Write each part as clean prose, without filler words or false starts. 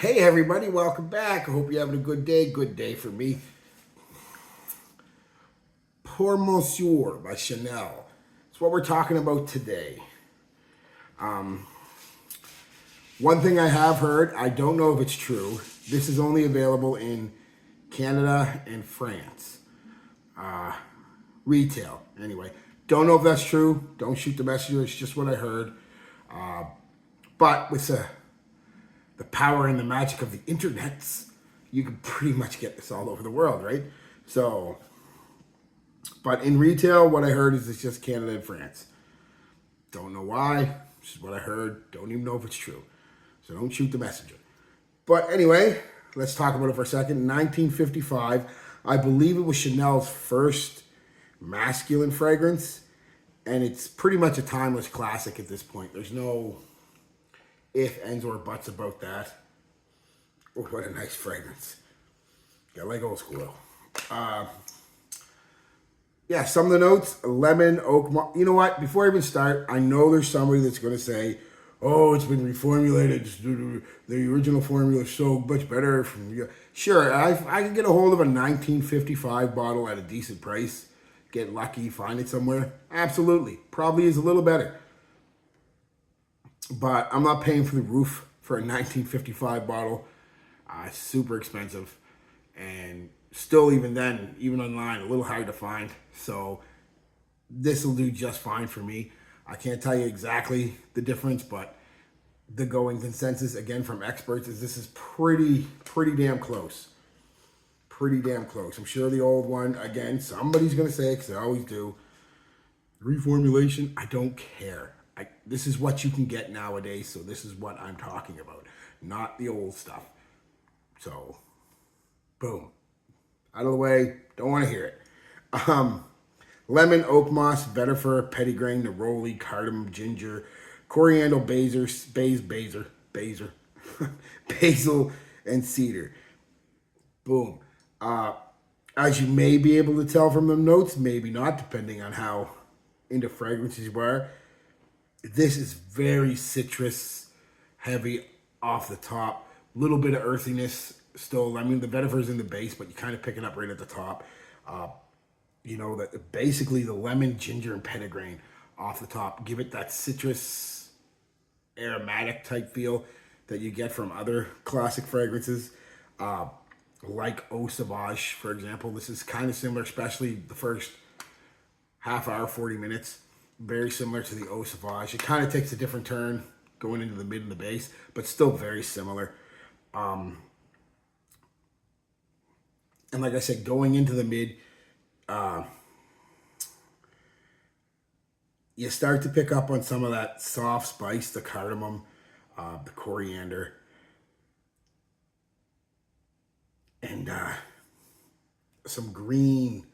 Hey everybody, welcome back. I hope you're having a good day. Good day for me. Pour Monsieur by Chanel. That's what we're talking about today. One thing I have heard, I don't know if it's true. This is only available in Canada and France. Retail, anyway. Don't know if that's true. Don't shoot the messenger. It's just what I heard. But with the power and the magic of the internets, you can pretty much get this all over the world, right? So, but in retail, what I heard is it's just Canada and France. Don't know why. This is what I heard. Don't even know if it's true. So don't shoot the messenger. But anyway, let's talk about it for a second. In 1955, I believe it was Chanel's first masculine fragrance. And it's pretty much a timeless classic at this point. There's no if, ands, or buts about that. Oh, what a nice fragrance. Got like old school. Yeah, some of the notes, lemon, oak. You know what? Before I even start, I know there's somebody that's going to say, oh, it's been reformulated. The original formula is so much better. Sure, I can get a hold of a 1955 bottle at a decent price. Get lucky, find it somewhere. Absolutely. Probably is a little better. But I'm not paying for the roof for a 1955 bottle. It's super expensive. And still, even then, even online, a little hard to find. So this will do just fine for me. I can't tell you exactly the difference, but the going consensus, again, from experts, is this is pretty damn close. Pretty damn close. I'm sure the old one, again, somebody's going to say it, because they always do. Reformulation, I don't care. This is what you can get nowadays, so this is what I'm talking about, not the old stuff. So, boom. Out of the way, don't want to hear it. Lemon, oak moss, vetiver, petitgrain, neroli, cardamom, ginger, coriander, basil, and cedar. Boom. As you may be able to tell from the notes, maybe not, depending on how into fragrances you are. This is very citrus heavy off the top. Little bit of earthiness still. I mean, the vetiver's in the base, but you kind of pick it up right at the top. You know, that basically the lemon, ginger, and petitgrain off the top give it that citrus aromatic type feel that you get from other classic fragrances. Like Eau Sauvage, for example. This is kind of similar, especially the first half hour, 40 minutes. Very similar to the Eau Sauvage. It kind of takes a different turn going into the mid and the base, but still very similar. And like I said, going into the mid, you start to pick up on some of that soft spice, the cardamom, the coriander, and some green.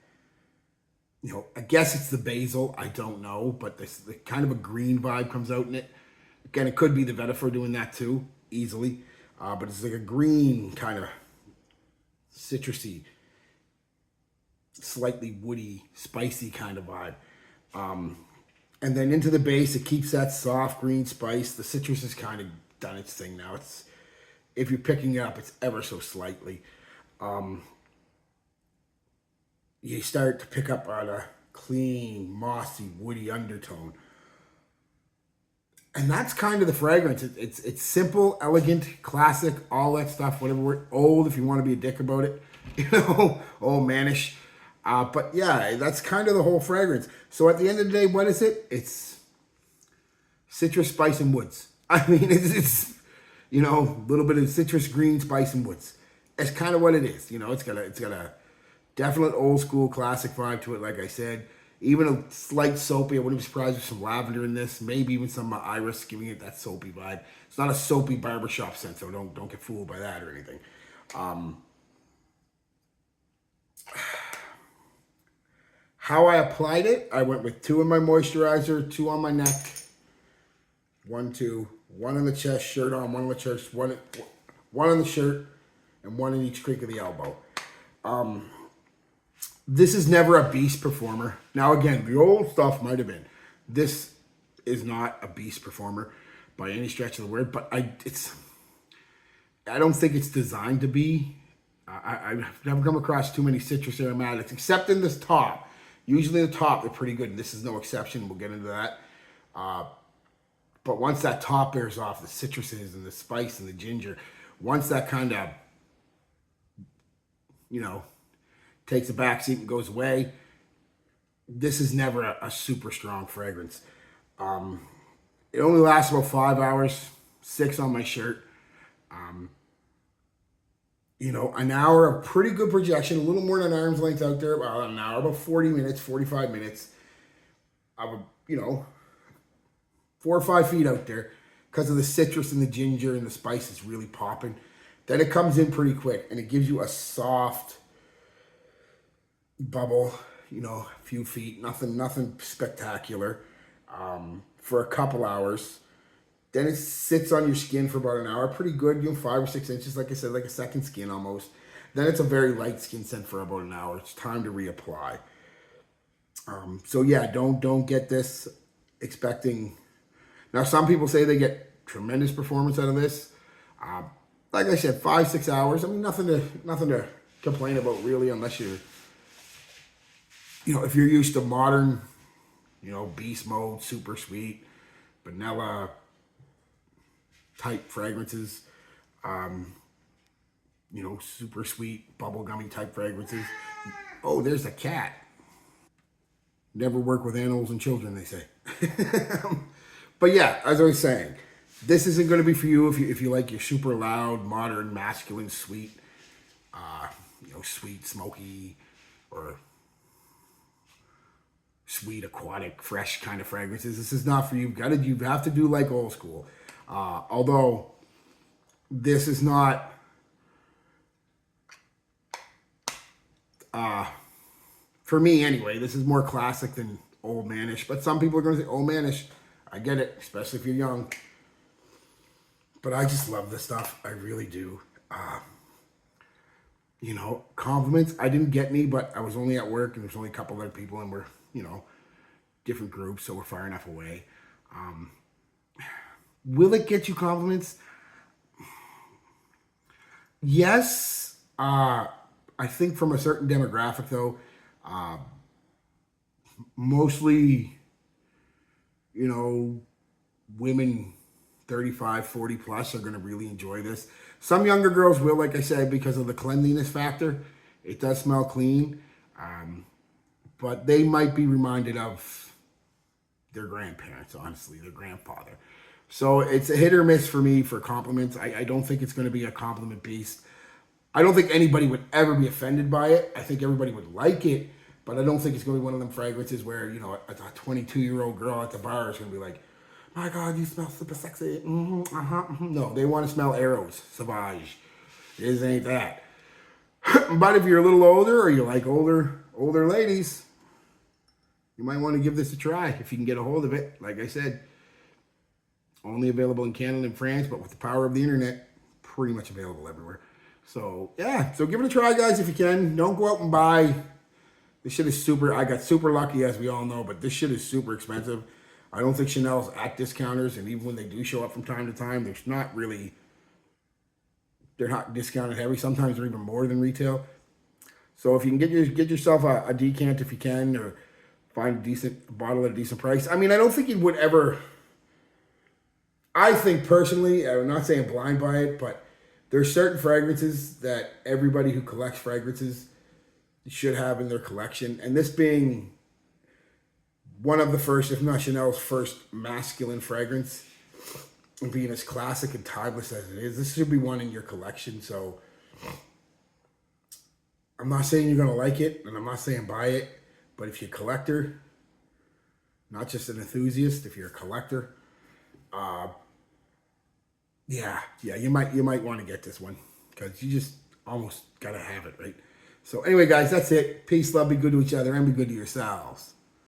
You know, I guess it's the basil. I don't know, but the kind of a green vibe comes out in it. Again, it could be the vetiver doing that too, easily. But it's like a green kind of citrusy, slightly woody, spicy kind of vibe. And then into the base, it keeps that soft green spice. The citrus has kind of done its thing now. It's, if you're picking it up, it's ever so slightly. You start to pick up on a clean, mossy, woody undertone. And that's kind of the fragrance. It's simple, elegant, classic, all that stuff, whatever word, old if you want to be a dick about it, you know, old manish. But yeah, that's kind of the whole fragrance. So at the end of the day, what is it? It's citrus, spice, and woods. I mean, it's you know, a little bit of citrus, green, spice, and woods. It's kind of what it is. You know, it's got a definite old school classic vibe to it, like I said. Even a slight soapy. I wouldn't be surprised with some lavender in this. Maybe even some iris giving it that soapy vibe. It's not a soapy barbershop scent, so don't get fooled by that or anything. How I applied it, I went with 2 in my moisturizer, 2 on my neck, 1, 2, 1 on the chest, shirt on, 1 on the chest, one on the shirt, and 1 in each creak of the elbow. This is never a beast performer. Now again, the old stuff might have been. This is not a beast performer by any stretch of the word, but I don't think it's designed to be. I've never come across too many citrus aromatics, except in this top. Usually the top, they're pretty good, and this is no exception. We'll get into that. But once that top bears off, the citruses and the spice and the ginger, once that kind of, you know, takes a backseat and goes away, this is never a super strong fragrance. It only lasts about 5 hours, 6 on my shirt. An hour of pretty good projection, a little more than an arm's length out there, about an hour, about 40 minutes, 45 minutes. Of, 4 or 5 feet out there because of the citrus and the ginger and the spice is really popping. Then it comes in pretty quick and it gives you a soft bubble, a few feet, nothing spectacular, for a couple hours. Then it sits on your skin for about an hour, pretty good, 5 or 6 inches, like I said, like a second skin almost. Then it's a very light skin scent for about an hour. It's time to reapply. So yeah, don't get this expecting. Now some people say they get tremendous performance out of this. Like I said, 5-6 hours. I mean, nothing to complain about really, unless you're, if you're used to modern, beast mode, super sweet, vanilla type fragrances, super sweet, bubblegummy type fragrances. Oh, there's a cat. Never work with animals and children, they say. But yeah, as I was saying, this isn't going to be for you if you like your super loud, modern, masculine, sweet, sweet, smoky, or sweet, aquatic, fresh kind of fragrances. This is not for you. You have to do like old school. Although this is not for me anyway. This is more classic than old manish. But some people are going to say old manish. I get it, especially if you're young. But I just love this stuff. I really do. Compliments. I didn't get any, but I was only at work and there's only a couple other people and we're, different groups, so we're far enough away. Will it get you compliments? Yes. I think from a certain demographic though, mostly, women 35, 40 plus are going to really enjoy this. Some younger girls will, like I said, because of the cleanliness factor. It does smell clean. But they might be reminded of their grandparents, honestly, their grandfather. So it's a hit or miss for me for compliments. I don't think it's going to be a compliment beast. I don't think anybody would ever be offended by it. I think everybody would like it, but I don't think it's going to be one of them fragrances where, a 22-year-old girl at the bar is going to be like, my God, you smell super sexy. No, they want to smell Arrows, Sauvage. It ain't that. But if you're a little older or you like older ladies, you might want to give this a try if you can get a hold of it. Like I said, only available in Canada and France, but with the power of the internet, pretty much available everywhere. So yeah, so give it a try, guys, if you can. Don't go out and buy. This shit is I got super lucky, as we all know, but this shit is super expensive. I don't think Chanel's at discounters, and even when they do show up from time to time, they're not discounted heavy. Sometimes they're even more than retail. So if you can get yourself a decant if you can, or find a decent bottle at a decent price. I mean, I don't think it would ever. I think personally, I'm not saying blind buy it, but there's certain fragrances that everybody who collects fragrances should have in their collection, and this being one of the first, if not Chanel's first masculine fragrance, and being as classic and timeless as it is, this should be one in your collection. So I'm not saying you're going to like it, and I'm not saying buy it, but if you're a collector, not just an enthusiast, if you're a collector, you might want to get this one, because you just almost got to have it, right? So anyway, guys, that's it. Peace, love, be good to each other, and be good to yourselves.